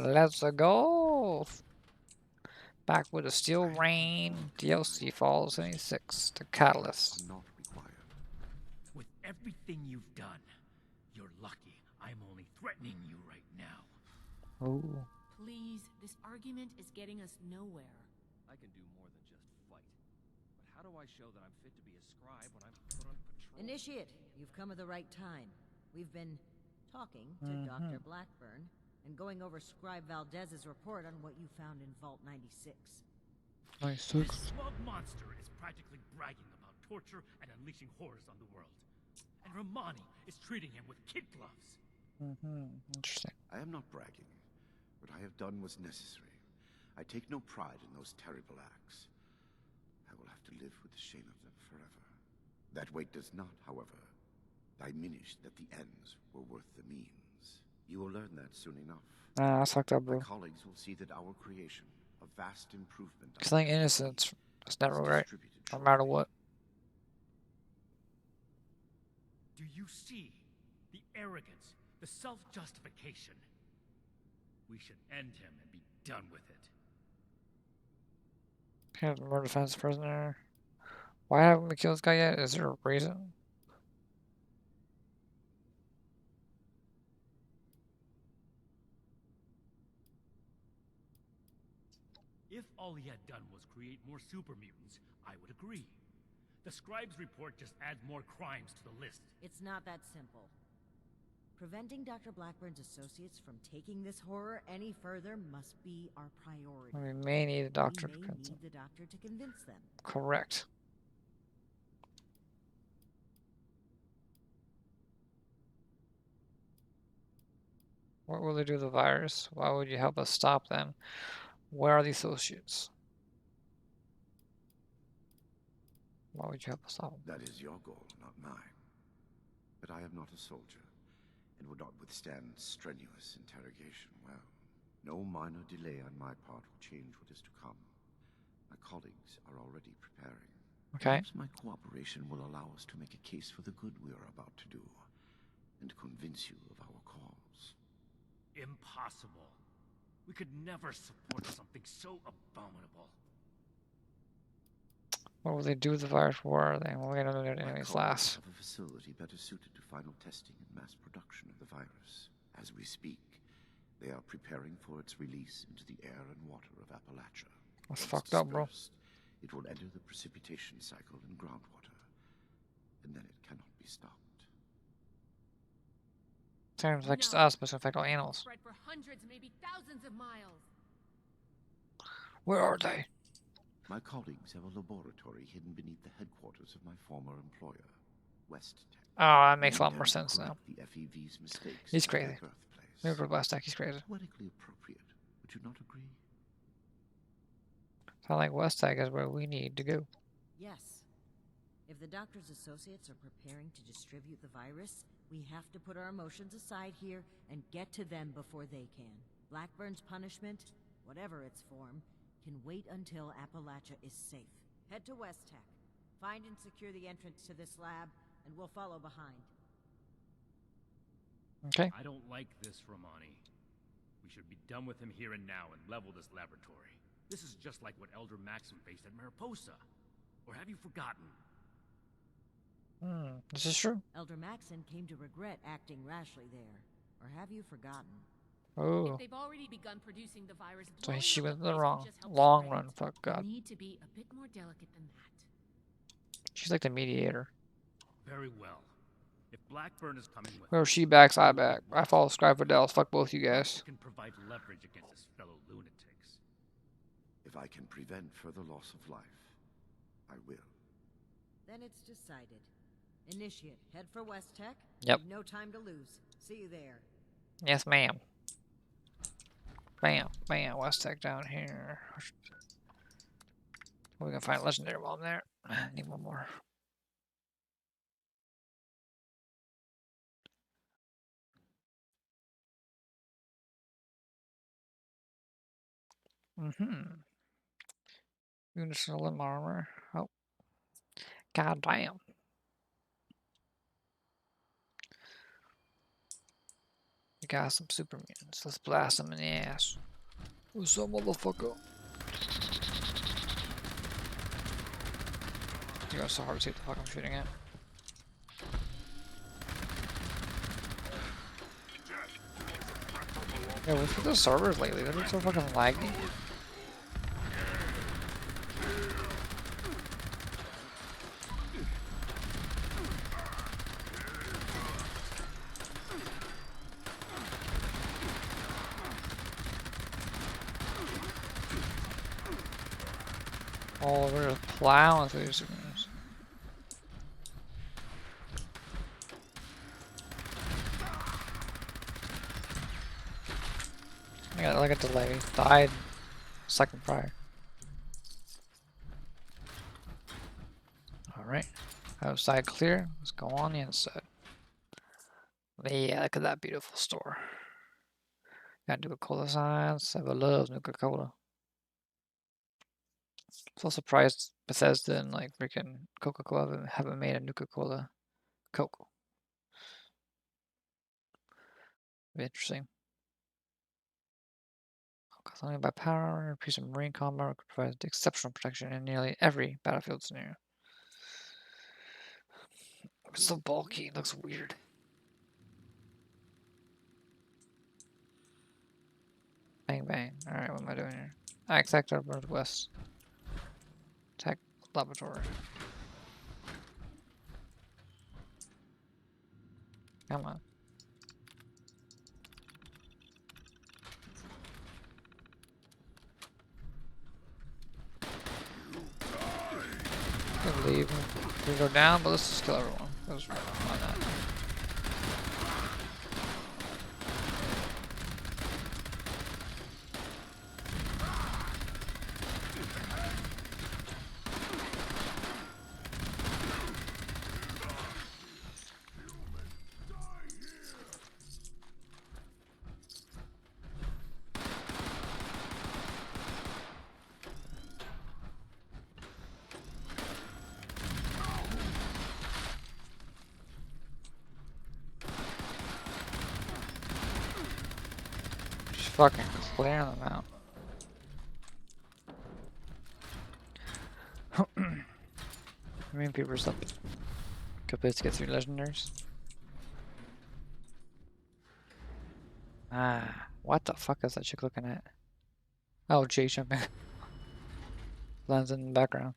Let's go. Back with the Steel Rain DLC Fall 76, the Catalyst. Not required. With everything you've done, you're lucky I'm only threatening you right now. Ooh. Please, this argument is getting us nowhere. I can do more than just fight. But how do I show that I'm fit to be a scribe when I'm put on patrol? Initiate, you've come at the right time. We've been talking to Dr. Blackburn and going over Scribe Valdez's report on what you found in Vault 96. This smug monster is practically bragging about torture and unleashing horrors on the world. And Rahmani is treating him with kid gloves. Interesting. I am not bragging. What I have done was necessary. I take no pride in those terrible acts. I will have to live with the shame of them forever. That weight does not, however, diminish that the ends were worth the means. You will learn that soon enough. Nah, that's fucked up, My bro. colleagues will see that our creation, a vast improvement. Killing innocents is never right, no matter what. Do you see the arrogance, the self-justification? We should end him and be done with it. Here's the murder defense prisoner. Why haven't we killed this guy yet? Is there a reason? If all he had done was create more super mutants, I would agree. The scribe's report just adds more crimes to the list. It's not that simple. Preventing Dr. Blackburn's associates from taking this horror any further must be our priority. We may need a doctor to We may convince need the doctor to convince them. Correct. What will they do to the virus? Why would you help us stop them? Where are the associates? Why would you help us stop them? That is your goal, not mine. But I am not a soldier, and would not withstand strenuous interrogation. Well, no minor delay on my part will change what is to come. My colleagues are already preparing. Okay. Perhaps my cooperation will allow us to make a case for the good we are about to do, and to convince you of our cause. Impossible. We could never support something so abominable. What will they do with the virus? Where are they? Well, we don't know their My enemies colleagues last. have a facility better suited to final testing and mass production of the virus. As we speak, they are preparing for its release into the air and water of Appalachia. That's Once fucked up, bro. dispersed, it will enter the precipitation cycle in groundwater, and then it cannot be stopped. Sounds like just us, but it's gonna affect all animals. Spread for hundreds, maybe thousands of miles. Where are they? My colleagues have a laboratory hidden beneath the headquarters of my former employer, West Tech. Oh, that makes a We lot more intend to sense now. correct the FEV's mistakes He's at their crazy. birthplace. Maybe for West Tech, he's crazy. Poetically appropriate, would you not agree? Sound like West Tech is where we need to go. Yes. If the doctor's associates are preparing to distribute the virus, we have to put our emotions aside here and get to them before they can. Blackburn's punishment, whatever its form, can wait until Appalachia is safe. Head to West Tech. Find and secure the entrance to this lab, and we'll follow behind. Okay. I don't like this, Rahmani. We should be done with him here and now and level this laboratory. This is just like what Elder Maxim faced at Mariposa. Or have you forgotten? This is true. Elder Maxon came to regret acting rashly there. Or have you forgotten? Oh. If they've already begun producing the virus, So blowing she up went the the place wrong will just help long spread run. it. Fuck God. We need to be a bit more delicate than that. She's like the mediator. Very well. If Blackburn is coming with Where us, she backs, I we will back. work I follow together. Scribe Fidel's. Fuck both you You guys. can provide leverage against his fellow lunatics. If I can prevent further loss of life, I will. Then it's decided. Initiate, head for West Tech. Yep. We've no time to lose. See you there. Yes, ma'am. Bam, bam. West Tech down here. We can find a legendary while I'm there. Need one more. Universal limb armor. Oh. God damn. got some super mutants. Let's blast them in the ass. What's up, motherfucker? Dude, it's so hard to see what the fuck I'm shooting at. Yeah, what's with the servers lately? They've been so fucking laggy. Oh, we're just plowing through these rooms. I got like a delay. Died second prior. Alright. Outside clear. Let's go on the inside. Yeah, look at that beautiful store. Got Nuka-Cola signs. I love Nuka-Cola. So surprised Bethesda and like freaking Coca-Cola haven't made a Nuka-Cola Coke. Be interesting. Only by power, a piece of marine combat provides exceptional protection in nearly every battlefield scenario. It's so bulky, it looks weird. Bang bang. Alright, what am I doing here? Attack our northwest. Attack laboratory. Come on. Can leave. We go down, but let's just kill everyone. Let's run on that. Just fucking clearing them out. I mean, people's up. Good place to get through legendaries. Ah, what the fuck is that chick looking at? Oh, Jay jumping. Lands in the background.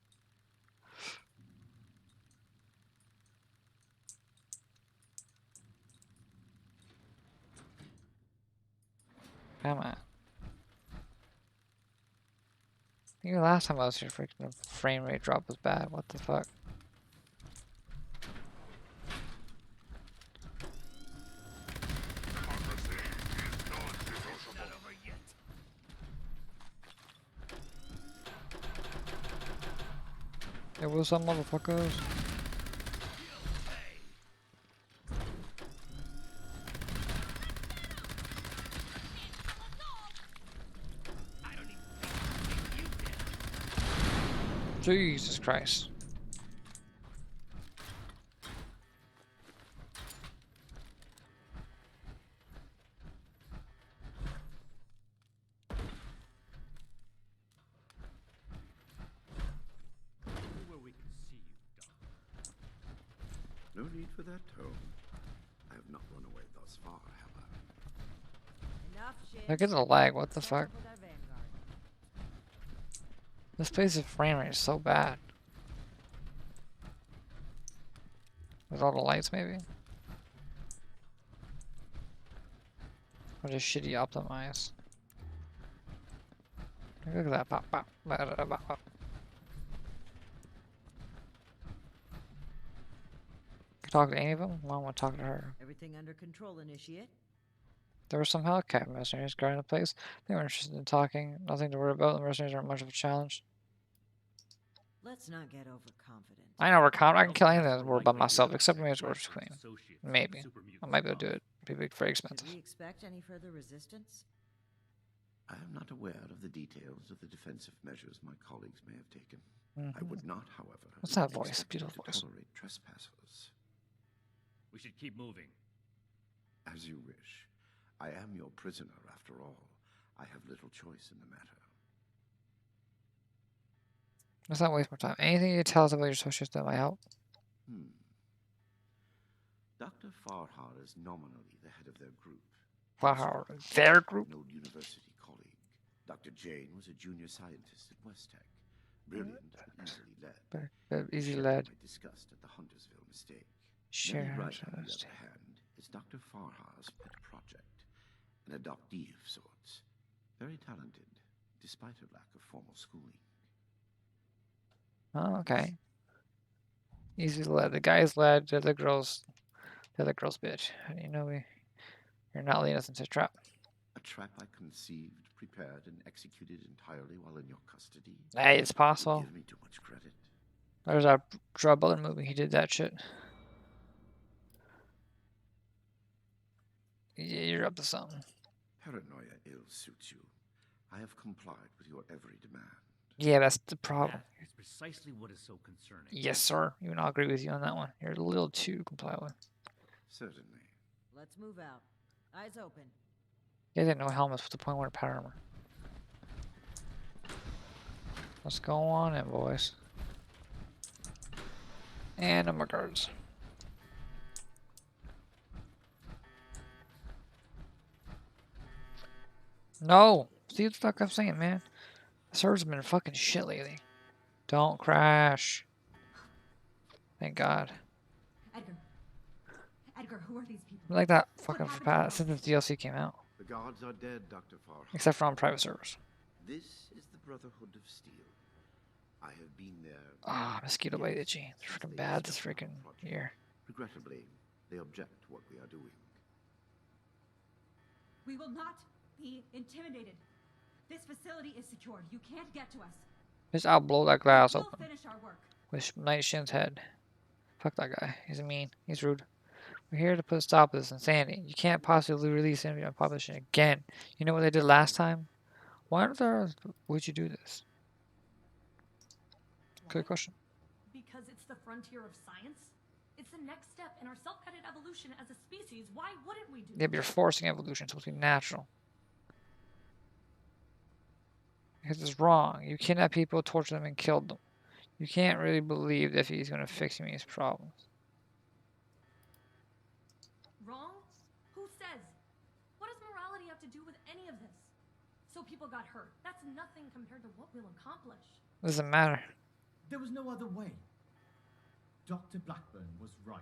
Come on. I think the last time I was here, freaking the frame rate drop was bad. What the fuck? There was some motherfuckers. Jesus Christ. Where we can see you, Doc. No need for that tone. I have not run away thus far, have I? Enough shit. Look at the lag, what the fuck? With our vanguard. This place's frame rate is so bad. With all the lights, maybe? Or just shitty optimize. Look at that. Pop, pop, pop, pop, pop. Can talk to any of them? I don't want to talk to her. Everything under control, Initiate. There were some Hellcat mercenaries guarding the place. They were interested in talking. Nothing to worry about. The mercenaries aren't much of a challenge. Let's not get overconfident. I know we're confident. I can kill anything in the world by myself, except maybe Scorch Queen. Maybe. I might be able to do it. It'd be very expensive. Should we expect any further resistance? I am not aware of the details of the defensive measures my colleagues may have taken. I Mhm. would not, however, What's that voice? expect Beautiful you to voice. tolerate trespassers. We should keep moving. As you wish. I am your prisoner, after all. I have little choice in the matter. Let's not waste more time. Anything you tell us about your associates that might help? Dr. Farhar is nominally the head of their group. Wow, their group? An old university colleague. Dr. Jane was a junior scientist at West Tech. Brilliant, but easily led. Easy Sharing led. I discussed at the Huntersville mistake. Share. Nellie Wright, on the other hand, is Dr. Farhar's pet project. An adoptee of sorts. Very talented, despite her lack of formal schooling. Oh, okay. Easy led. The guy's led. The other girl's bitch. How do you know you're not leading us into a trap? A trap I conceived, prepared, and executed entirely while in your custody. Hey, it's possible. Give me too much credit. There's a Draw Butler movie. He did that shit. Yeah, you're up to something. Paranoia ill suits you. I have complied with your every demand. Yeah, that's the problem. That is precisely what is so concerning. Yes, sir. Even I'll agree with you on that one. You're a little too compliant. Certainly. Let's move out. Eyes open. You guys didn't know helmets. What's the point wearing power armor? Let's go on in, boys. And number guards. No! See what the fuck I'm saying, man? The server's been fucking shit lately. Don't crash. Thank God. Edgar, who are these people? I like that fucking since the DLC came out. The gods are dead, Dr. Farhar. Except for on private servers. This is the Brotherhood of Steel. I have been there. Ah, mosquito bite itchy. It's freaking bad this freaking year. Regrettably, they object to what we are doing. We will not be intimidated. This facility is secured. You can't get to us. Just I'll blow that glass We'll open finish our work. with Knight Shin's head. Fuck that guy. He's mean. He's rude. We're here to put a stop to this insanity. You can't possibly release him and publish it again. You know what they did last time? Why would you do this? Good question. Because it's the frontier of science. It's the next step in our self-guided evolution as a species. Why wouldn't we do Yeah, but you're forcing evolution. It's supposed to be natural. Because it's wrong. You kidnap people, torture them, and killed them. You can't really believe that he's going to fix me his problems. Wrong? Who says? What does morality have to do with any of this? So people got hurt. That's nothing compared to what we'll accomplish. Doesn't matter. There was no other way. Dr. Blackburn was right.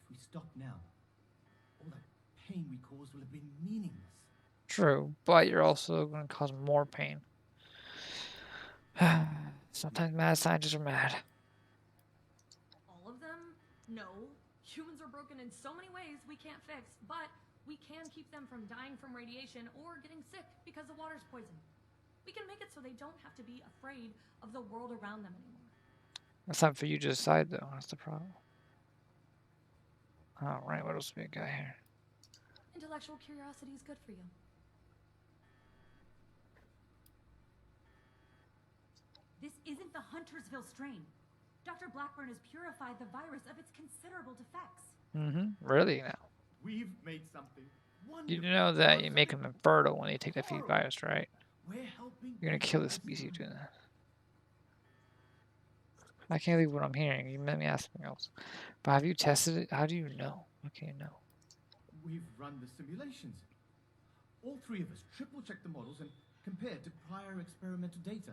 If we stop now, all that pain we caused will have been meaningless. True, but you're also going to cause more pain. Sometimes mad scientists are mad. All of them? No. Humans are broken in so many ways we can't fix, but we can keep them from dying from radiation or getting sick because the water's poisoned. We can make it so they don't have to be afraid of the world around them anymore. That's not for you to decide, though. That's the problem. Alright, what else do we got here? Intellectual curiosity is good for you. This isn't the Huntersville strain. Dr. Blackburn has purified the virus of its considerable defects. Really now? We've made something wonderful. You know that you make them infertile when you take the feed virus, right? We're helping. You're gonna kill the species doing that. I can't believe what I'm hearing. You let me ask something else. But have you tested it? How do you know? What can you know? We've run the simulations. All three of us triple-checked the models and compared to prior experimental data.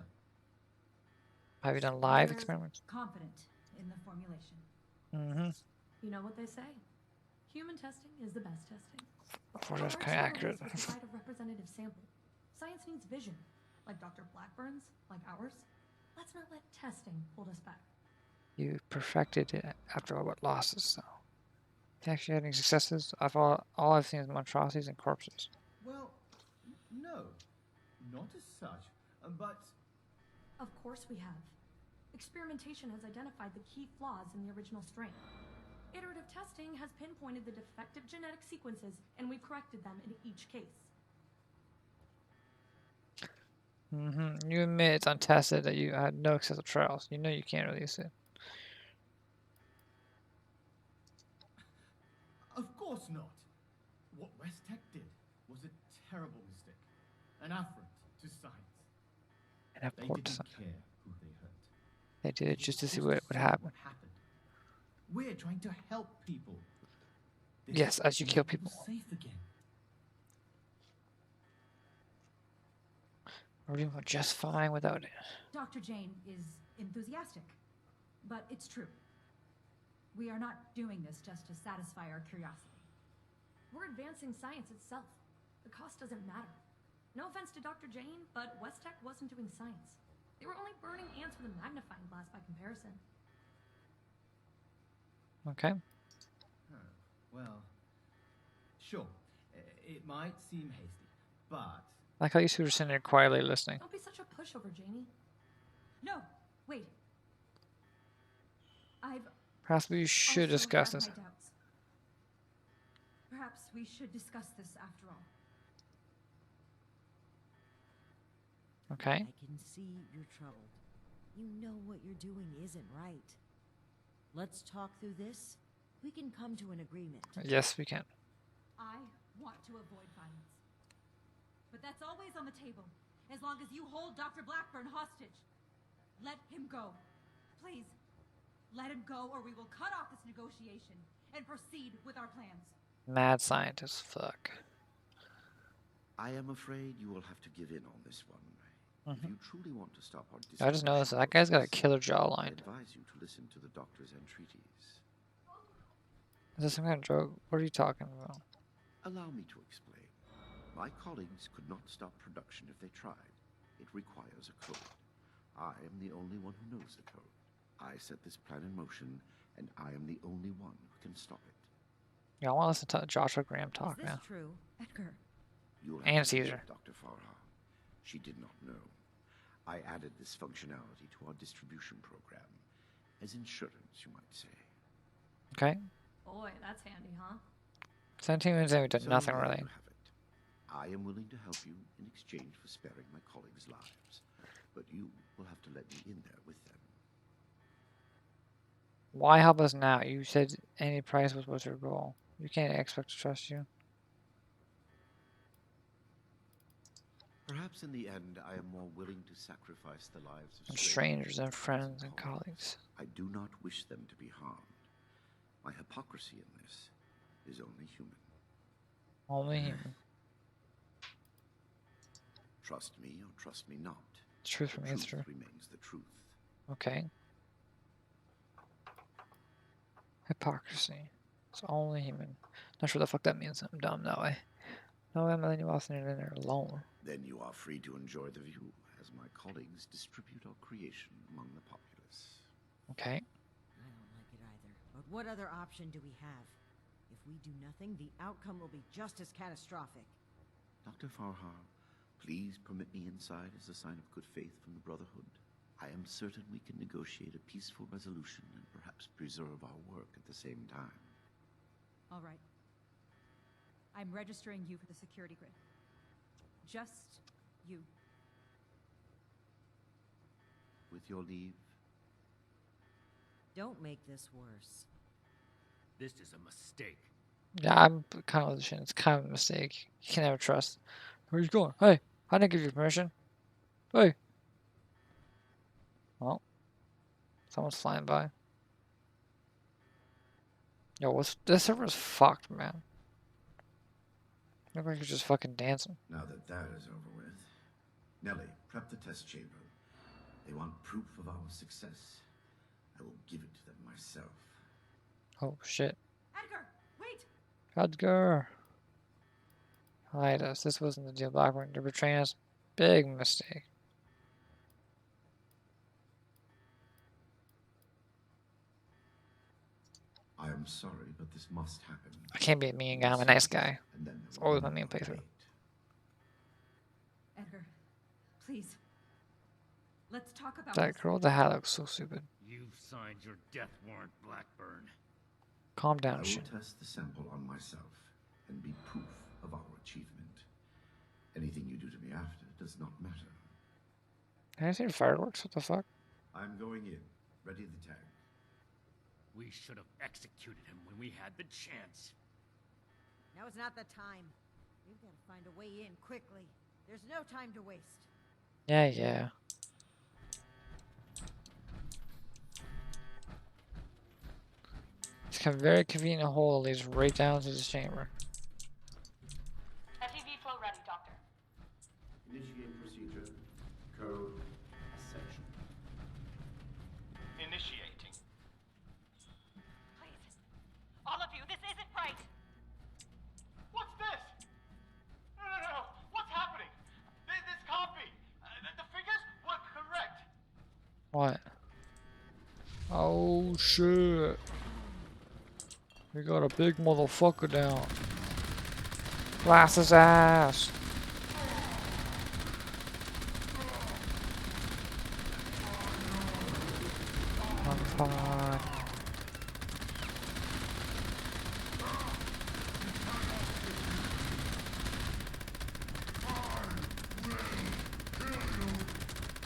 Have you done live We're experiments? Confident in the formulation. You know what they say? Human testing is the best testing. Well, that's Our kind of accurate. experiments provide a representative sample. Science needs vision, like Dr. Blackburn's, like ours. Let's not let testing hold us back. You perfected it after all but losses, though. You actually had any successes? All I've seen is monstrosities and corpses. Well, no, not as such, but Of course we have. Experimentation has identified the key flaws in the original strain. Iterative testing has pinpointed the defective genetic sequences, and we've corrected them in each case. You admit it's untested, that you had no excessive trials. You know you can't release it. of course not. What West Tech did was a terrible mistake, an affront to science. And a They port didn't sign. care who they hurt. They did it They just did to see it what would happen. happened. We're trying to help people. This Yes, as you will kill make people people. safe again. We're doing just fine without it. Dr. Jane is enthusiastic, but it's true. We are not doing this just to satisfy our curiosity. We're advancing science itself. The cost doesn't matter. No offense to Dr. Jane, but West Tech wasn't doing science. They were only burning ants with a magnifying glass by comparison. Okay. Well, sure. It might seem hasty, but Like how you two are sitting there quietly listening. Don't be such a pushover, Janie. No, wait. I've Perhaps we should also discuss had this. my doubts. Perhaps we should discuss this after all. Okay. I can see you're troubled. You know what you're doing isn't right. Let's talk through this. We can come to an agreement. Yes, we can. I want to avoid violence. But that's always on the table, as long as you hold Dr. Blackburn hostage. Let him go. Please, let him go or we will cut off this negotiation and proceed with our plans. Mad scientist, fuck. I am afraid you will have to give in on this one. If you truly want to stop our I just noticed that guy's got a killer I jawline. advise you to listen to the doctor's entreaties. Is this some kind of joke? What are you talking about? Allow me to explain. My colleagues could not stop production if they tried. It requires a code. I am the only one who knows the code. I set this plan in motion, and I am the only one who can stop it. Yeah, I want to listen to Joshua Graham talk Is this now. true? Edgar, You'll And have to Caesar. believe Dr. Farha. She did not know. I added this functionality to our distribution program. As insurance, you might say. Okay. Boy, that's handy, huh? 17 minutes in, we did So nothing there really. you have it. I am willing to help you in exchange for sparing my colleagues' lives. But you will have to let me in there with them. Why help us now? You said any price was your goal. You can't expect to trust you. Perhaps in the end, I am more willing to sacrifice the lives of And strangers and friends and colleagues. colleagues. I do not wish them to be harmed. My hypocrisy in this is only human. Only human. Trust me or trust me not. It's truth for The me, it's truth true. remains the truth. Okay. Hypocrisy. It's only human. Not sure what the fuck that means. I'm dumb that way. No, I'm letting you off in there alone. Then you are free to enjoy the view as my colleagues distribute our creation among the populace. Okay. I don't like it either. But what other option do we have? If we do nothing, the outcome will be just as catastrophic. Dr. Farha, please permit me inside as a sign of good faith from the Brotherhood. I am certain we can negotiate a peaceful resolution and perhaps preserve our work at the same time. all right. I'm registering you for the security grid. Just you. With your leave, Don't make this worse. This is a mistake. Yeah, I'm kind of listening. It's kind of a mistake. You can never trust. Where you going? Hey, I didn't give you permission. Hey. Well, someone's flying by. Yo, this server's fucked, man. Look like you're just fucking dancing. now that that is over with, Nellie, prep the test chamber. They want proof of our success. I will give it to them myself. Oh shit. Edgar, wait! Edgar. Hide us. This wasn't the deal. Blackburn, you're betraying us. Big mistake. I am sorry, but this must happen. I can't be a mean guy. I'm a nice guy. And then there It's will always be my main no playthrough. debate. Edgar, please. Let's talk about That this. girl with the hat looks so stupid. You've signed your death warrant, Blackburn. Calm I down, will Shin. test the sample on myself and be proof of our achievement. Anything you do to me after does not matter. Have you seen fireworks? What the fuck? I'm going in. Ready the tag. We should have executed him when we had the chance. Now is not the time. We've got to find a way in quickly. There's no time to waste. Yeah. It's a very convenient hole that leads right down to this chamber. FEV flow ready, Doctor. Initiate procedure. Code Ascension. Initiating. Please. All of you, this isn't right. What's this? No. What's happening? This can't be. The figures were correct. What? Oh shit. We got a big motherfucker down. Blast his ass. I'm fine.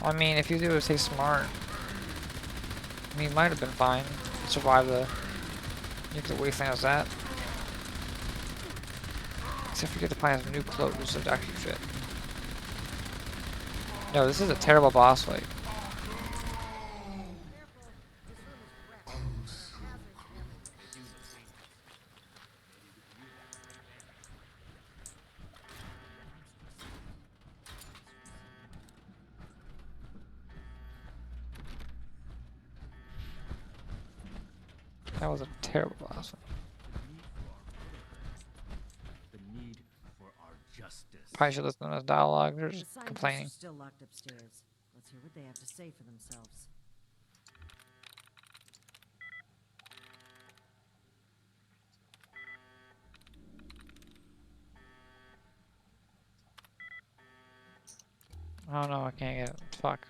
I mean, if you do stay smart, I mean, he might have been fine. Survive the nuclear wasteland as that. Except for you get to find some new clothes that actually fit. No, this is a terrible boss fight. That was a terrible boss fight. The need for our justice. Probably should listen to this dialogue. They're The just scientists complaining. are still locked upstairs. Let's hear what they have to say for themselves. Oh no, I can't get it. Fuck.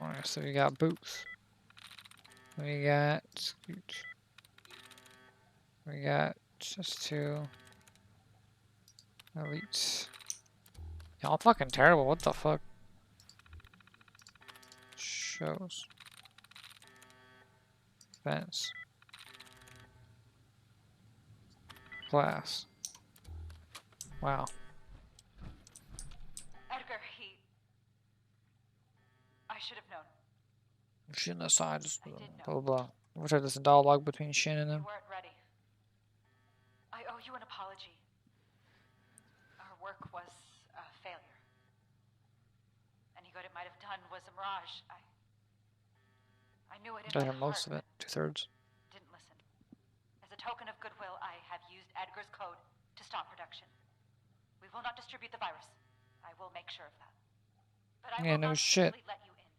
Alright, so we got boots. We got scooch. We got just two elites. Y'all fucking terrible. What the fuck? Shows. Fence. Glass. Wow. Edgar, I should have known. Shin aside, just I did know. blah blah blah. What's this dialogue between Shin and You them? weren't ready. I owe you an apology. Our work was a failure. Any good it might have done was a mirage. I knew it in I my heard most of heart, it. 2/3. but didn't listen. As a token of goodwill, I have used Edgar's code to stop production. We will not distribute the virus. I will make sure of that. But I Yeah, will no not shit. simply let you in.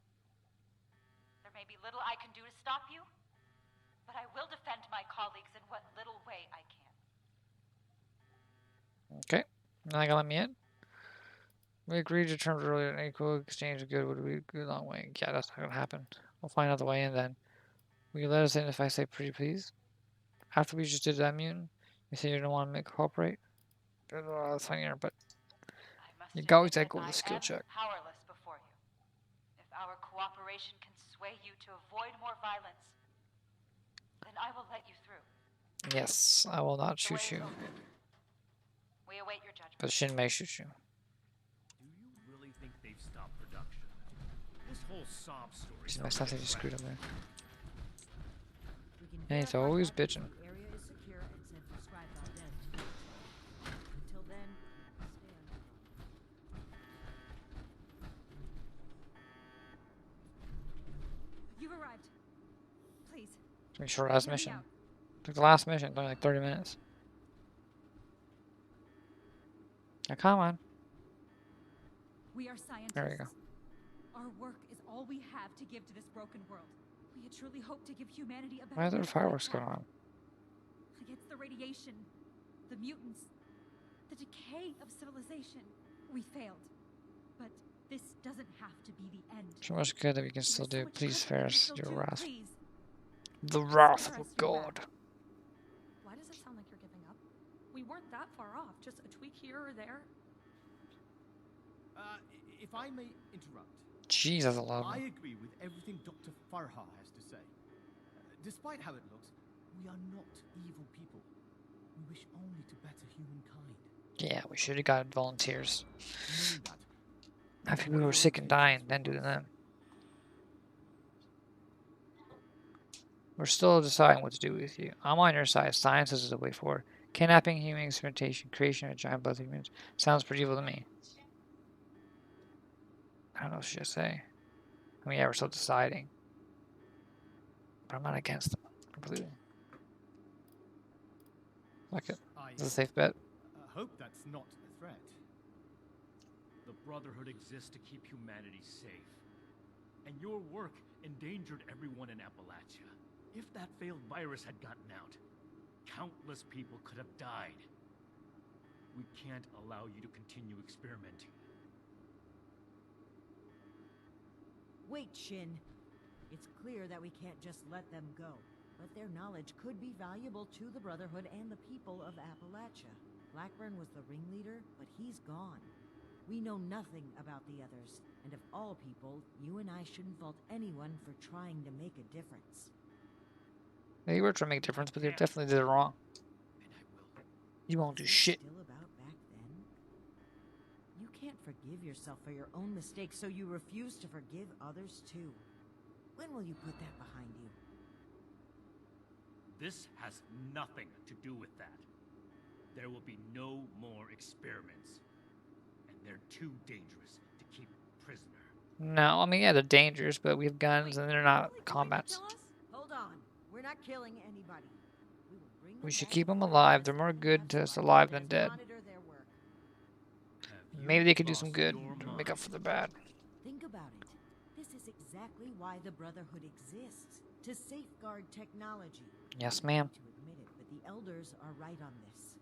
There may be little I can do to stop you, but I will defend my colleagues in what little way I can. Okay. Not gonna let me in. We agreed to terms earlier. An equal exchange of good would be a good long way. Yeah, that's not gonna happen. We'll find out the way in then. Will you let us in if I say pretty please? After we just did that mutant, you say you don't want to cooperate? That's funnier, but I must you always admit gotta go that with the I skill am check. powerless before you. If our cooperation can sway you to avoid more violence, then I will let you through. Yes, I will not The way shoot is you, open. We await your judgment. but Shin may shoot you. Do you really think they've stopped production? This whole sob story. It's nice that they just screwed him there. We can Yeah, he's verify always that bitching. The area is secure and sent to Scribe Valdez. Until then, stay on. You've arrived. Please. Make sure last hear me mission. out. Took the last mission, only like 30 minutes. Now come on. We are scientists. There we go. Our work is all we have to give to this broken world. We had truly hoped to give humanity a better Why are there way to fireworks fight going back on? against the radiation, the mutants, the decay of civilization. We failed. But this doesn't have to be the end. So much good that we can still There's so do. much Please, good that we can Ferris, still your do. wrath. Please. The wrath of Spare a us your wrath. god. Why does it sound like you're giving up? We weren't that far off. Just a tweak here or there. If I may interrupt, Jeez, that's a lot of I them. agree with everything Dr. Farha has to say. Despite how it looks, We are not evil people. We wish only to better humankind. Yeah, we should have got volunteers. Know that. Have people What who are your sick and dying, intentions then do with us. them. We're still deciding what to do with you. I'm on your side. Science is the way forward. Kidnapping, human experimentation, creation of giant blood humans. Sounds pretty evil to me. I don't know what should I say. I mean, yeah, we're still deciding. But I'm not against them completely. Like it. I It's a safe bet. hope that's not a threat. The Brotherhood exists to keep humanity safe. And your work endangered everyone in Appalachia. If that failed virus had gotten out, countless people could have died. We can't allow you to continue experimenting. Wait, Shin. It's clear that we can't just let them go. But their knowledge could be valuable to the Brotherhood and the people of Appalachia. Blackburn was the ringleader, but he's gone. We know nothing about the others, and of all people, you and I shouldn't fault anyone for trying to make a difference. They were trying to make a difference, but they definitely did it wrong. And I will. You won't do Is it shit. still about back then? You can't forgive yourself for your own mistakes, so you refuse to forgive others too. When will you put that behind you? This has nothing to do with that. There will be no more experiments. And they're too dangerous to keep prisoner. No, I mean, yeah, they're dangerous, but we have guns and they're not combats. Hold on. We're not killing anybody. We will bring them We should back keep to them our alive. office They're more and good have to us some alive other than guys dead. monitor their work. Have Maybe you they could do some lost good your to mind? make up for the bad. Think about it. This is exactly why the Brotherhood exists. To safeguard technology. Yes, ma'am. To admit it, but the Elders are right on this.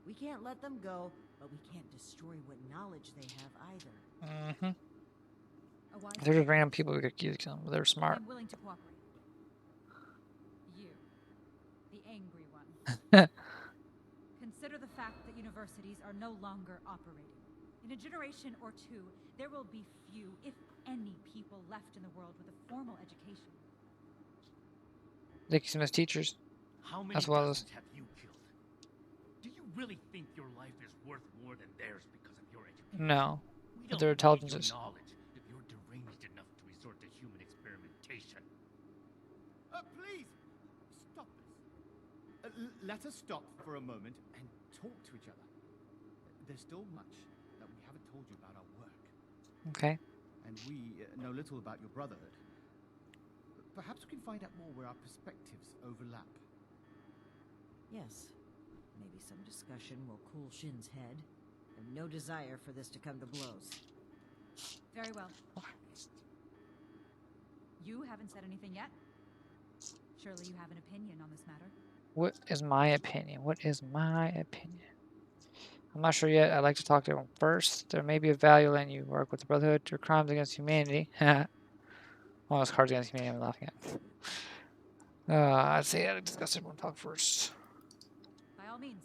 We can't let them go, but we can't destroy what knowledge they have either. Mm-hmm. A wise They're just random people we could kill them, but they're smart. I'm willing to cooperate. You, the angry one. Consider the fact that universities are no longer operating. In a generation or two, there will be few, if any, people left in the world with a formal education. They can as teachers. How many As well as- dozens have you killed? Do you really think your life is worth more than theirs because of your education? No. We But don't their need intelligences. your knowledge if you're deranged enough to resort to human experimentation. Please! Stop this. Let us stop for a moment and talk to each other. There's still much that we haven't told you about our work. Okay. And we know little about your Brotherhood. Perhaps we can find out more where our perspectives overlap. Yes. Maybe some discussion will cool Shin's head. I have no desire for this to come to blows. Very well. You haven't said anything yet? Surely you have an opinion on this matter. What is my opinion? What is my opinion? I'm not sure yet. I'd like to talk to everyone first. There may be a value in you work with the Brotherhood to crimes against humanity. All those cards against humanity I'm laughing at. I'd say I'd discuss everyone talk first. By all means.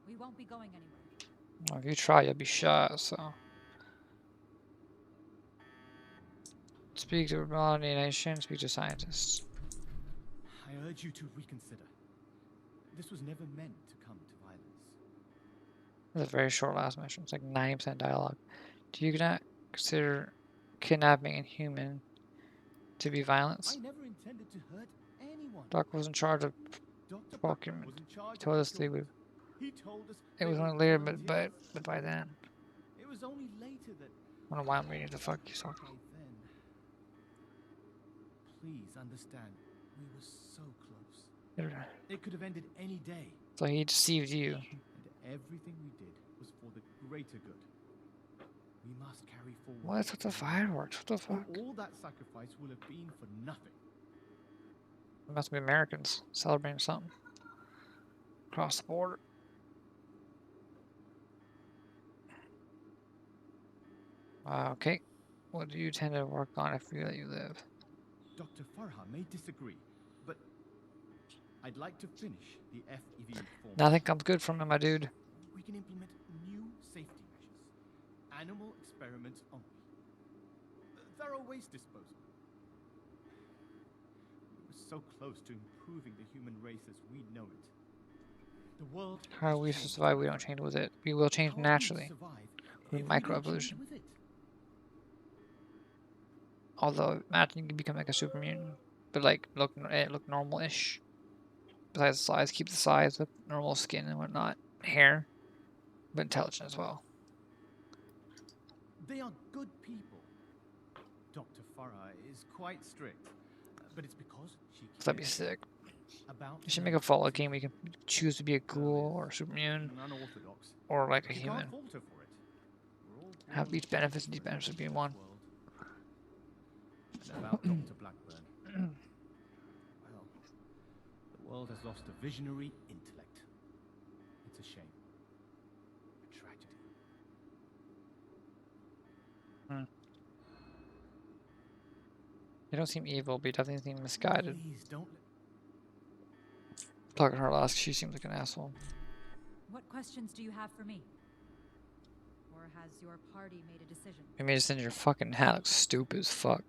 We won't be going anywhere. Well, if you try, you'll be shot, so. Speak to Paladin Rahmani, speak to scientists. I urge you to reconsider. This was never meant to come to violence. That's a very short last mission. It's like 90% dialogue. Do you not consider kidnapping and human to be violence? I never intended to hurt anyone. Doc was in charge of Dr. procurement. Blackburn was in charge He told of us they would. procurement. He told us It they was were only later, volunteers. but by then. It was only later that I don't know why I'm reading the fuck he's talking. by then. Please understand, we were so close. It could have ended any day. So he deceived you. And everything we did was for the greater good. We must carry forward. What's with the fireworks? What the fuck? All that sacrifice will have been for nothing. It must be Americans celebrating something. Across the border. Okay. What do you tend to work on if you let you live? Dr. Farha may disagree, but I'd like to finish the FEV form. Nothing comes good from it, my dude. We can implement new safety measures. Animal experiments only. Thorough waste disposal. We were so close to improving the human race as we know it. The world How are we has to changed. survive? We don't change with it. We will change How are we to naturally survive through if we don't change microevolution. with it? Although imagine you can become like a super mutant, but like look normal-ish. Besides the size, keep the size with normal skin and whatnot, hair, but intelligent as well. They are good people. Dr. Farah is quite strict, but it's because she So that'd be cares sick. about You should their make a Fallout ability. game where you can choose to be a ghoul or a super mutant Unorthodox. or like a You human. can't fault her for it. We're all Have born each benefits and different disadvantages in being this one. world. And about Dr. Blackburn. Well, the world has lost a visionary intellect. It's a shame. A tragedy. They don't seem evil, but he definitely seem misguided. Please don't. Talking to her last, she seems like an asshole. What questions do you have for me? Or has your party made a decision? You made us in your fucking hat looks stupid as fuck.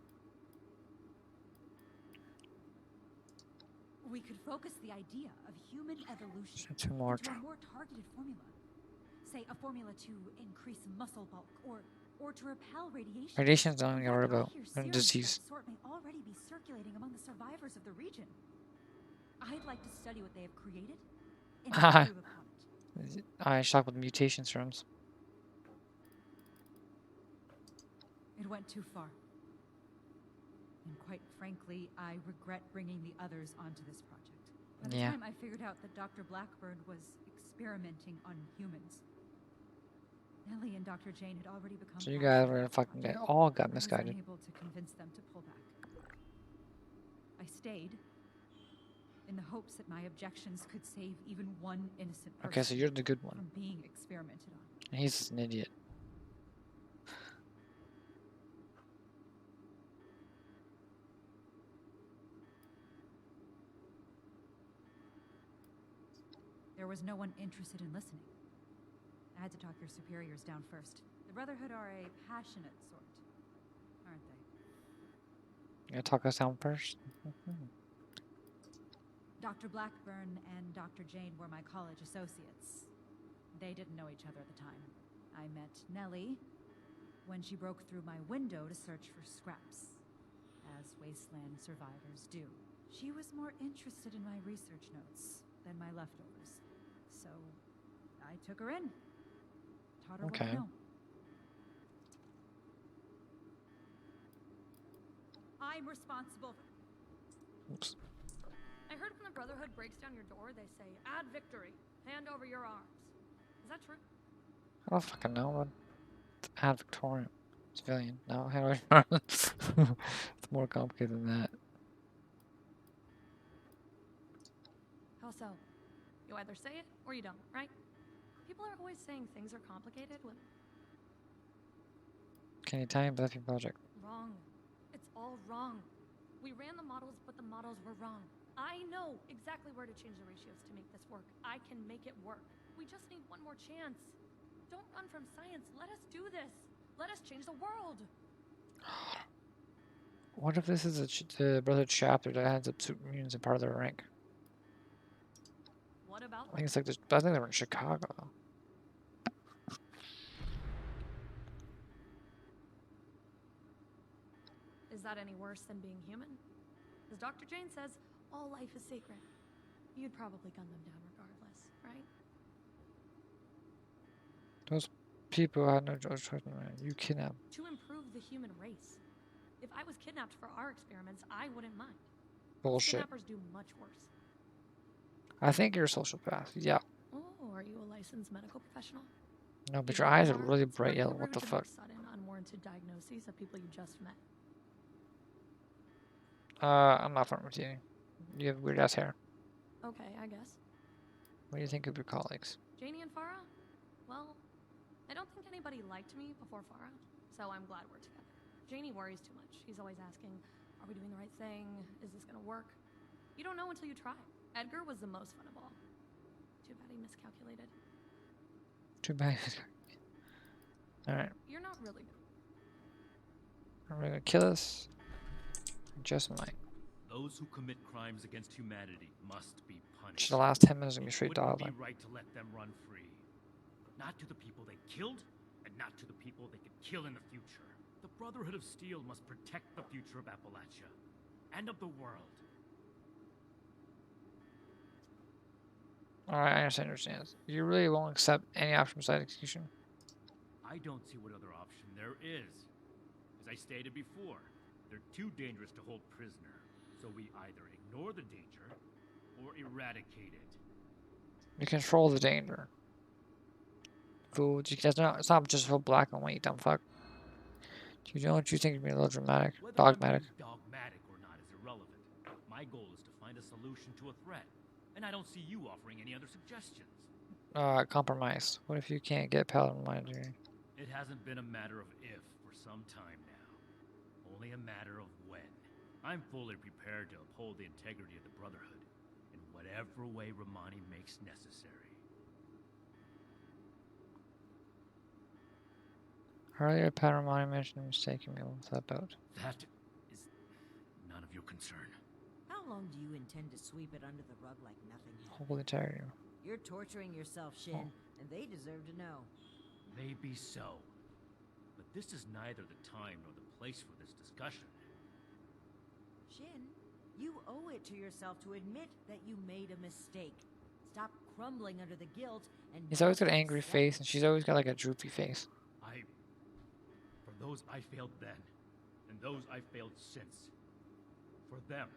We could focus the idea of human evolution Two more. into a more targeted formula. Say a formula to increase muscle bulk or to repel radiation. Radiation's the only thing I worry What I about. hear, And serums of disease. that sort may already be circulating among the survivors of the region. I'd like to study what they have created and improve upon it. I shocked with mutation serums. It went too far. And quite frankly, I regret bringing the others onto this project. By the Yeah. time I figured out that Dr. Blackburn was experimenting on humans, Nellie and Dr. Jane had already become. So you guys were passionate fucking about they the all got project. I was misguided. unable to convince them to pull back. I stayed in the hopes that my objections could save even one innocent person Okay, so you're the good one. from being experimented on. And he's just an idiot. There was no one interested in listening. I had to talk your superiors down first. The Brotherhood are a passionate sort, aren't they? You gonna talk us down first? Dr. Blackburn and Dr. Jane were my college associates. They didn't know each other at the time. I met Nellie when she broke through my window to search for scraps, as wasteland survivors do. She was more interested in my research notes than my leftovers. So I took her in. Taught her what I Okay. know. I'm responsible for... Oops. I heard when the Brotherhood breaks down your door, they say, "Add victory. Hand over your arms." Is that true? I don't fucking know. What? Add Victorian. Civilian. No, how do I It's more complicated than that. How so? You either say it or you don't, right? People are always saying things are complicated when Can you tell me about your project? wrong. It's all wrong. We ran the models, but the models were wrong. I know exactly where to change the ratios to make this work. I can make it work. We just need one more chance. Don't run from science. Let us do this. Let us change the world. What if this is the Brotherhood chapter that has up super mutants in part of their rank? What about I think it's like this. I think they were in Chicago. Is that any worse than being human? As Dr. Jane says, all life is sacred. You'd probably gun them down regardless, right? Those people had no choice. You kidnapped. To improve the human race. If I was kidnapped for our experiments, I wouldn't mind. Bullshit. Kidnappers do much worse. I think you're a sociopath. Yeah. Oh, are you a licensed medical professional? No, but You your eyes are are? really It's bright pretty yellow. What rude the to fuck? make sudden, unwarranted diagnoses of people you just met. I'm not friends with you. You have weird ass hair. Okay, I guess. What do you think of your colleagues? Janie and Farah? Well, I don't think anybody liked me before Farah, so I'm glad we're together. Janie worries too much. She's always asking, are we doing the right thing? Is this gonna work? You don't know until you try. Edgar was the most fun of all. Too bad he miscalculated. Too bad. Alright. You're not really good. Are we gonna kill us? Just might. Those who commit crimes against humanity must be punished. The last 10 minutes gonna be It straight wouldn't dog be like. right to let them run free. Not to the people they killed, and not to the people they could kill in the future. The Brotherhood of Steel must protect the future of Appalachia, and of the world. Alright, I understand. You really won't accept any option besides execution? I don't see what other option there is. As I stated before, they're too dangerous to hold prisoner, so we either ignore the danger or eradicate it. You control the danger. Fool, it's not just so black and white, you dumb fuck. Do you know what you think would be a little dramatic? Whether Dogmatic. I'm being dogmatic or not is irrelevant. My goal is to find a solution to a threat, and I don't see you offering any other suggestions. Compromise. What if you can't get Paladin Rahmani? It hasn't been a matter of if for some time now. Only a matter of when. I'm fully prepared to uphold the integrity of the Brotherhood in whatever way Rahmani makes necessary. Earlier, Paladin Rahmani mentioned mistaking me with that boat. That is none of your concern. How long do you intend to sweep it under the rug like nothing happened? Holy integrity. You're torturing yourself, Shin, and they deserve to know. Maybe so. But this is neither the time nor the place for this discussion. Shin, you owe it to yourself to admit that you made a mistake. Stop crumbling under the guilt and... He's always got an angry face, and she's always got like a droopy face. For those I failed then, and those I failed since, for them,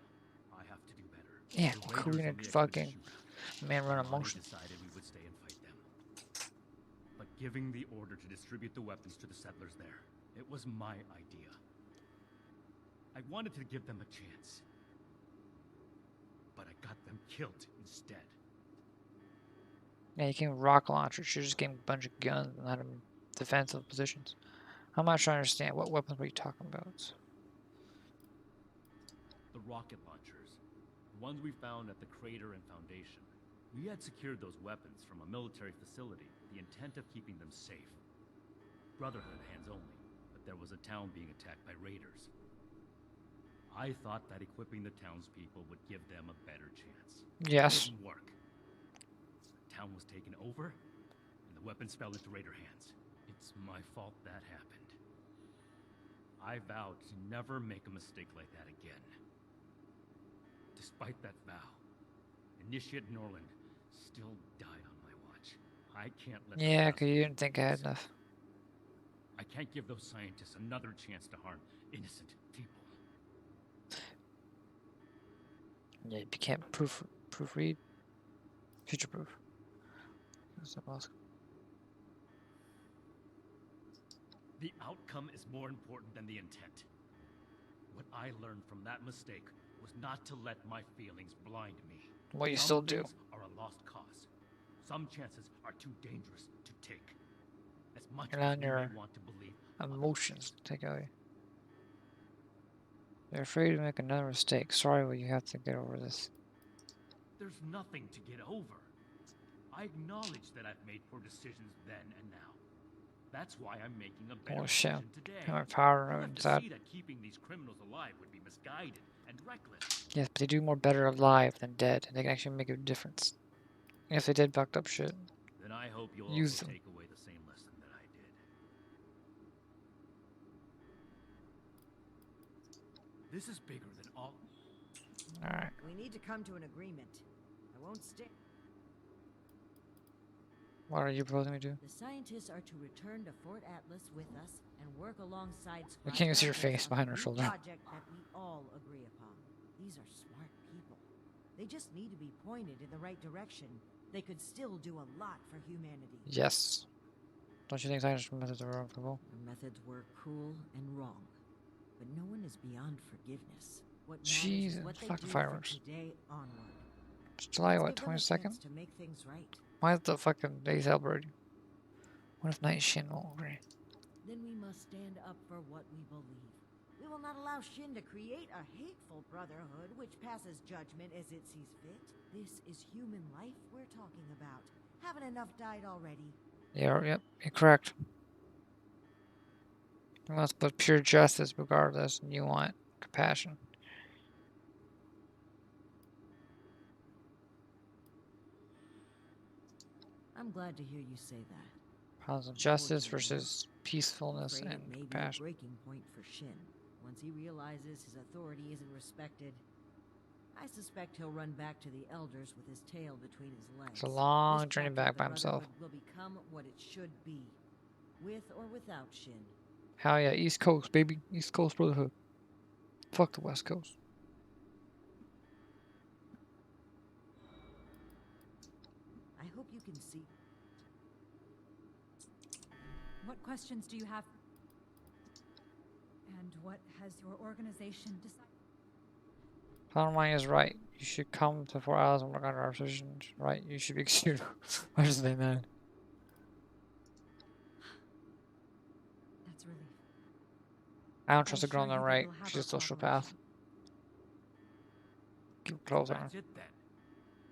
I have to do better. Yeah, The cool, raiders on and the fucking expedition, man run Rahmani emotion. decided we would stay and fight them. But giving the order to distribute the weapons to the settlers there, it was my idea. I wanted to give them a chance. But I got them killed instead. Yeah, you came with rocket launchers. She just gave him a bunch of guns and had him defensive positions. I'm not trying to understand. What weapons were you talking about? The rocket launchers. The ones we found at the crater and foundation. We had secured those weapons from a military facility with the intent of keeping them safe. Brotherhood hands only, but there was a town being attacked by raiders. I thought that equipping the townspeople would give them a better chance. Yes. It didn't work. The town was taken over, and the weapons fell into raider hands. It's my fault that happened. I vowed to never make a mistake like that again. Despite that vow, Initiate Norland still died on my watch. I can't let Yeah, because you didn't think I had enough. I can't give those scientists another chance to harm innocent people. Yeah, you can't proofread. Future proof. The outcome is more important than the intent. What I learned from that mistake was not to let my feelings blind me. What you Some still do. things are a lost cause. Some chances are too dangerous to take. As much And as on we your may want to believe emotions take away. They're afraid to make another mistake. Sorry, but you have to get over this. there's nothing to get over. I acknowledge that I've made poor decisions then and now. That's why I'm making a better Oh shit. decision today. My power You node have to inside. see that keeping these criminals alive would be misguided and reckless. Yes, but they do more better alive than dead, and they can actually make a difference. And if they did fucked up shit, Then I hope you'll use also them. take away the same lesson that I did. This is bigger than all. Alright. We need to come to an agreement. I won't stick. What are you proposing we do? The scientists are to return to Fort Atlas with us and work alongside I can't even see your Squad face on behind a her new shoulder. project that we all agree upon. These are smart people. They just need to be pointed in the right direction. They could still do a lot for humanity. Yes. Don't you think scientists methods are wrong? Our methods were cruel and wrong, but no one is beyond forgiveness. What matters Jesus, is what they fucking do fireworks. from today onward. It's July, Let's what, give them a 22nd? chance to make things right. Why is the fucking day celebrating? What if Knight Shin won't agree? Then we must stand up for what we believe. We will not allow Shin to create a hateful brotherhood which passes judgment as it sees fit. This is human life we're talking about. Haven't enough died already? Yeah, yep, you're correct. You must put pure justice regardless, and you want compassion. I'm glad to hear you say that. Problems of justice versus peacefulness I'm afraid and it may be a compassion. breaking point for Shin. Once he realizes his authority isn't respected, I suspect he'll run back to the elders with his tail between his legs. It's a long This journey chapter back of the by himself. Brotherhood will become what it should be, with or without Shin. Hell yeah, East Coast, baby. East Coast Brotherhood. Fuck the West Coast. I hope you can see. What questions do you have? And what has your organization decided? Paladin Rahmani is right. You should come to 4 hours and work on our positions. Right? You should be excused. Why does they mad? That's relief. I don't trust I the girl on assure the you that right. we'll have She's a our sociopath. cooperation. Keep close on her. That's it then.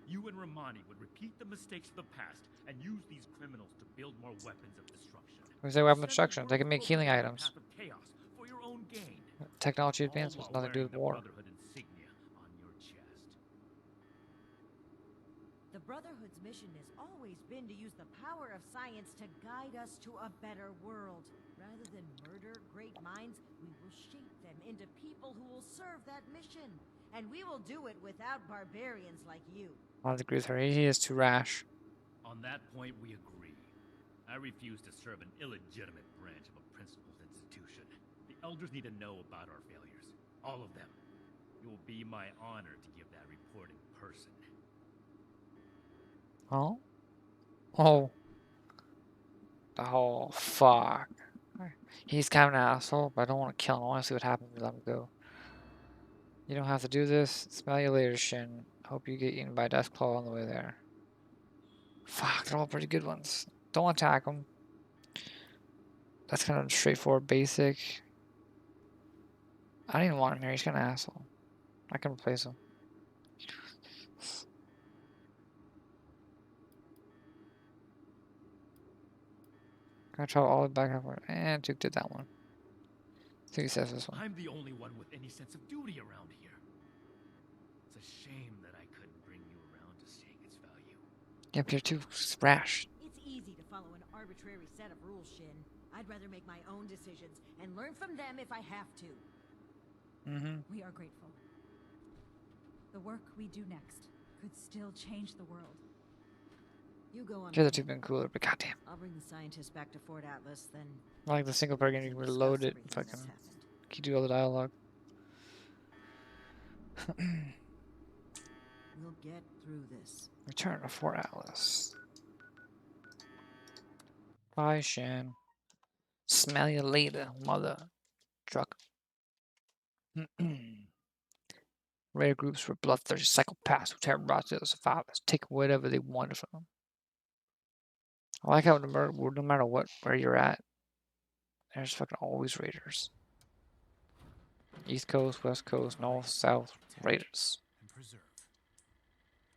You and Rahmani would repeat the mistakes of the past and use these criminals to build more weapons of destruction. We say weapon Send the destruction. They can make Brotherhood healing down the items. path of chaos for your own gain. Technology All advancements, while nothing to do wearing with the war. Brotherhood insignia on your chest. The Brotherhood's mission has always been to use the power of science to guide us to a better world. Rather than murder great minds, we will shape them into people who will serve that mission. And we will do it without barbarians like you. I don't agree with her. He is too rash. On that point, we agree. I refuse to serve an illegitimate branch of a principled institution. The elders need to know about our failures. All of them. It will be my honor to give that report in person. Oh? Oh. Oh, fuck. He's kind of an asshole, but I don't want to kill him. I want to see what happens if we let him go. You don't have to do this. Smell you later, Shin. Hope you get eaten by Deathclaw on the way there. Fuck, they're all pretty good ones. Don't attack him. That's kind of straightforward, basic. I don't even want him here. He's kind of an asshole. I can replace him. Gonna travel all the way back and forth. And Duke did that one. I think he says this one. I'm the only one with any sense of duty around here. It's a shame that I couldn't bring you around to seeing its value. Yep, you're too rash. It's easy to follow an arbitrary set of rules, Shin. I'd rather make my own decisions and learn from them if I have to. We are grateful. The work we do next could still change the world. You go on. The other two have been cooler, but goddamn. I'll bring the scientists back to Fort Atlas, then. I like the single player game, you can reload it. Discuss everything Fucking. that's happened. You do all the dialogue. We'll get through this. Return to Fort Atlas. Bye, Shan. Smell you later, mother truck. Rare groups were bloodthirsty psychopaths who terrorize the survivors, take whatever they wanted from them. I like how no matter what, where you're at, there's fucking always raiders. East Coast, West Coast, North, South, raiders. And preserve.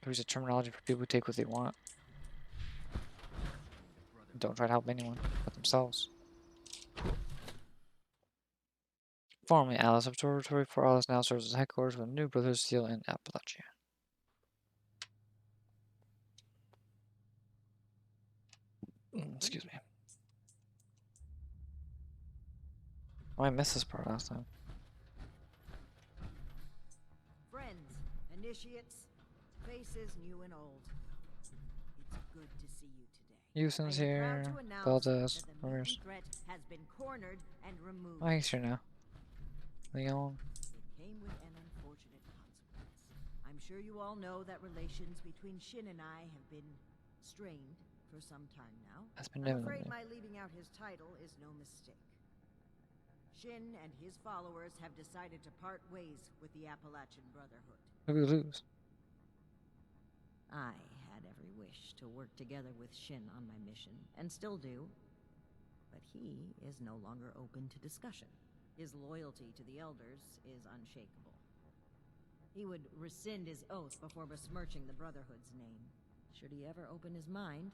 There's a terminology for people who take what they want. Don't try to help anyone but themselves. Formerly Atlas Observatory, Fort Atlas now serves as headquarters for the new Brotherhood Steel in Appalachia. Excuse me. Oh, I missed this part last time. Friends, initiates, faces new and old. It's good to see you today. Houston's I am here. proud to announce Valdez. that the Ramirez. mutant threat has been cornered and removed. Oh, he's here now. Leon. It came with an unfortunate consequence. I'm sure you all know that relations between Shin and I have been strained for some time now. That's been I'm devastating. afraid my leaving out his title is no mistake. Shin and his followers have decided to part ways with the Appalachian Brotherhood. Who we lose? I had every wish to work together with Shin on my mission, and still do. But he is no longer open to discussion. His loyalty to the Elders is unshakable. He would rescind his oath before besmirching the Brotherhood's name. Should he ever open his mind,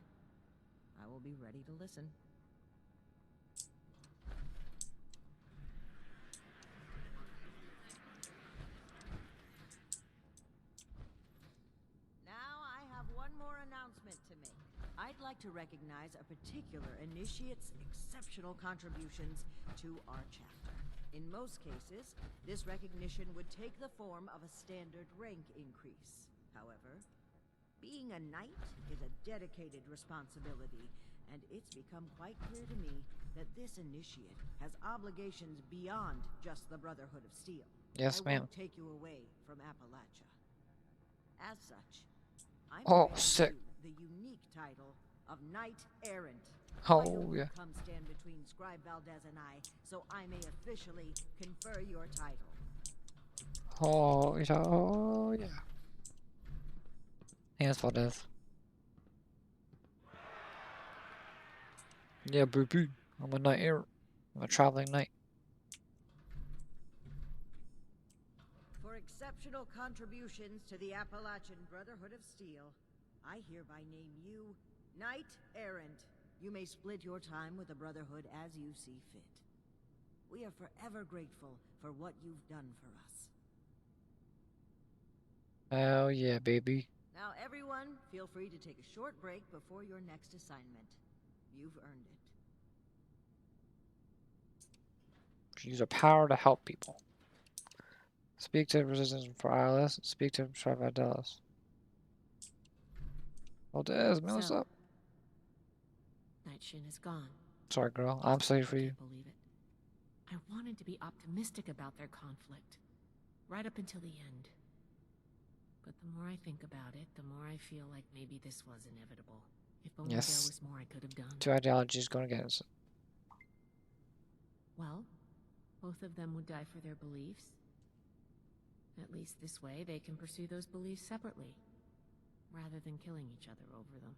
I will be ready to listen. Now I have one more announcement to make. I'd like to recognize a particular initiate's exceptional contributions to our chapter. In most cases, this recognition would take the form of a standard rank increase. However, being a knight is a dedicated responsibility, and it's become quite clear to me that this initiate has obligations beyond just the Brotherhood of Steel. Yes, I ma'am. won't take you away from Appalachia. As such, I'm Oh, granting sick. you the unique title of Knight Errant. Oh, Why don't you yeah. come stand between Scribe Valdez and I, so I may officially confer your title. Oh, yeah. Oh, yeah. Yes, Valdez. Yeah, baby. I'm a knight errant. I'm a traveling knight. For exceptional contributions to the Appalachian Brotherhood of Steel, I hereby name you Knight Errant. You may split your time with the Brotherhood as you see fit. We are forever grateful for what you've done for us. Hell yeah, baby. Now everyone, feel free to take a short break before your next assignment. You've earned it. Use our power to help people. Speak to Resistance for ILS. Speak to Travadelis. Valdez, man, what's So, up? Knight Shin is gone. Sorry, girl. I'm sorry for you. I can't believe it. I wanted to be optimistic about their conflict, right up until the end. But the more I think about it, the more I feel like maybe this was inevitable. If only there Yes. was more I could have done. Two ideologies going against it. Well, both of them would die for their beliefs. At least this way, they can pursue those beliefs separately, rather than killing each other over them.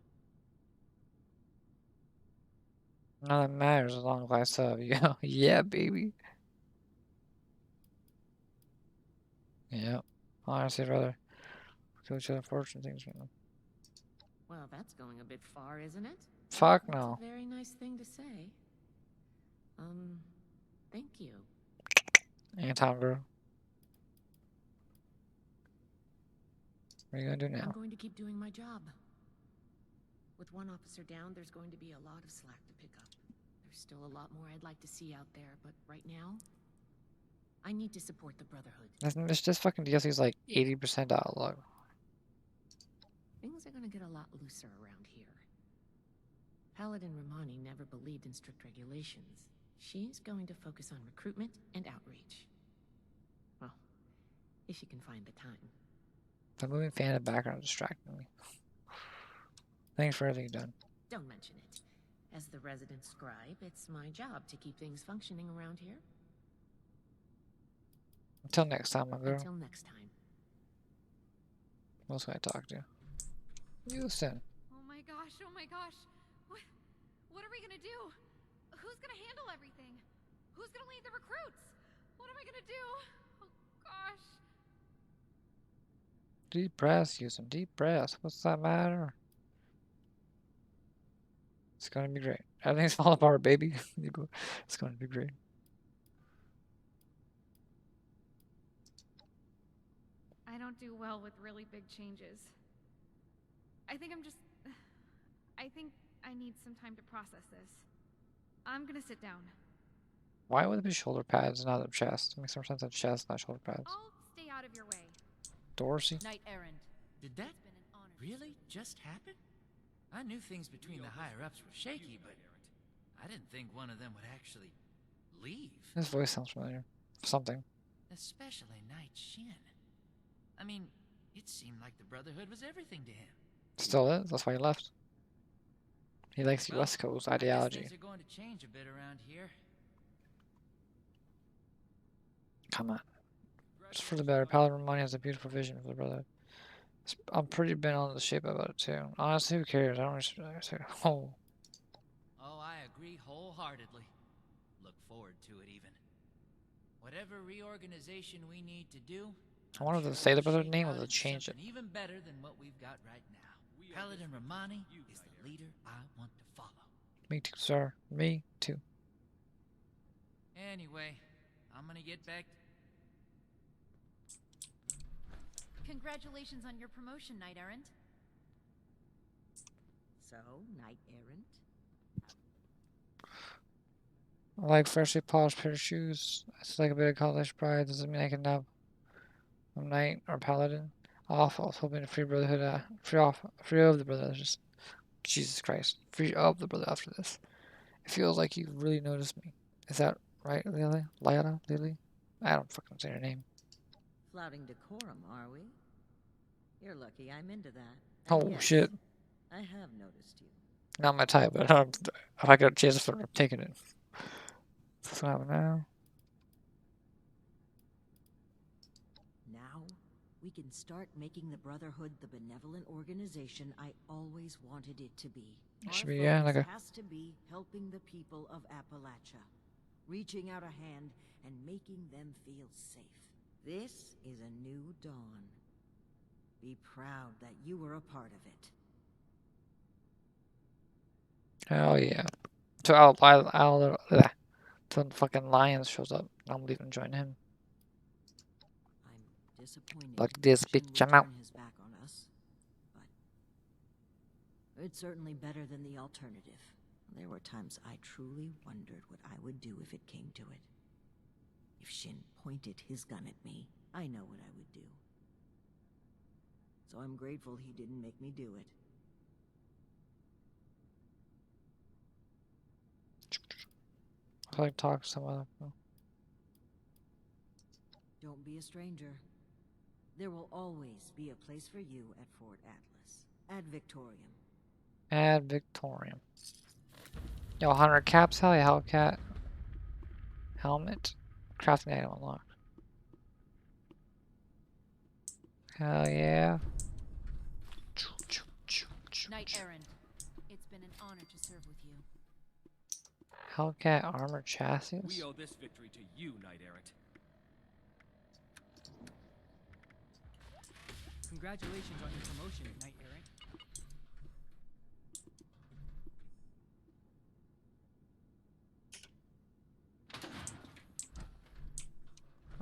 None of that matters as long as I serve you. Yeah, baby. Yeah. Honestly, I'd rather kill each other for fortune things right now. Well, that's going a bit far, isn't it? Fuck That's no. a very nice thing to say. Thank you. Anton, girl. What are you gonna do I'm now? going to keep doing my job. With one officer down, there's going to be a lot of slack to pick up. There's still a lot more I'd like to see out there, but right now, I need to support the Brotherhood. This fucking DLC is like 80% dialogue. Things are gonna get a lot looser around here. Paladin Rahmani never believed in strict regulations. She's going to focus on recruitment and outreach. Well, if you can find the time. The moving fan in the background is distracting me. Thanks for everything you've done. Don't mention it. As the resident scribe, it's my job to keep things functioning around here. Until next time, my girl. Until next time. Who else can I talk to? Houston. Oh my gosh, oh my gosh. What are we gonna do? Who's gonna handle everything? Who's gonna lead the recruits? What am I gonna do? Oh gosh. Deep breaths, Houston. Deep breaths. What's that matter? It's gonna be great. Everything's falling apart, baby. It's gonna be great. I don't do well with really big changes. I think I need some time to process this. I'm gonna sit down. Why would it be shoulder pads, not a chest? It makes more sense on chest, not shoulder pads. I'll stay out of your way. Dorsey? Knight Errant. Did that It's been an honor. really just happen? I knew things between the higher-ups were shaky, but I didn't think one of them would actually leave. His voice sounds familiar. Something. Especially Knight Shin. I mean, it seemed like the Brotherhood was everything to him. Still is. That's why he left. He likes the Well, West Coast I guess ideology. things are going to change a bit around here. Come on. It's for the better. Paladin Rahmani has a beautiful vision for the Brotherhood. I'm pretty bent on the shape about it too. Honestly, who cares? I don't really. Oh. Oh, I agree wholeheartedly. Look forward to it even. Whatever reorganization we need to do, I wanted I'm to sure say the we'll Brotherhood shape name out or to into change it. something even better than what we've got right now. Paladin Rahmani is the leader I want to follow. Me too, sir. Me too. Anyway, I'm gonna get back. Congratulations on your promotion, Knight Errant. So, knight errant? I like freshly polished pair of shoes. It's like a bit of college pride. Doesn't mean I can have a knight or paladin. Off. I was hoping to free brotherhood. Free of the brotherhood. Just Jesus Christ. Free of the brother after this. It feels like you really noticed me. Is that right, Lily? Lila? Lily? I don't fucking say her name. Flouting decorum, are we? You're lucky I'm into that. And Oh yes, shit. I have noticed you. Not my type, but if I get a chance for taking it. What's what happened now? Now, we can start making the Brotherhood the benevolent organization I always wanted it to be. It should Our be, yeah, focus like a... has to be helping the people of Appalachia, reaching out a hand and making them feel safe. This is a new dawn. Be proud that you were a part of it. Hell yeah. So till the fucking Lions shows up. I'm leaving, join him. I'm disappointed Like this Shin bitch, would I'm out. turn his back on us, but it's certainly better than the alternative. There were times I truly wondered what I would do if it came to it. If Shin pointed his gun at me, I know what I would do. So I'm grateful he didn't make me do it. I like talk to some other people. Don't be a stranger. There will always be a place for you at Fort Atlas. Ad Victorium. Ad Victorium. Yo, 100 caps, hell yeah, Hellcat. Helmet. Crafting item unlocked. Hell yeah. Knight Errant, it's been an honor to serve with you. Hellcat armor chassis. We owe this victory to you, Knight Errant. Congratulations on your promotion, Knight Errant.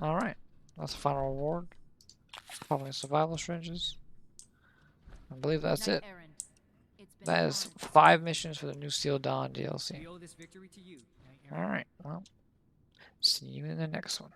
Alright. That's the final reward. Probably survival syringes. I believe that's Knight it. Errant, it's been That an is honor to 5 missions for the new Steel Dawn DLC. We owe this victory to you, Knight Errant. Alright, well. See you in the next one.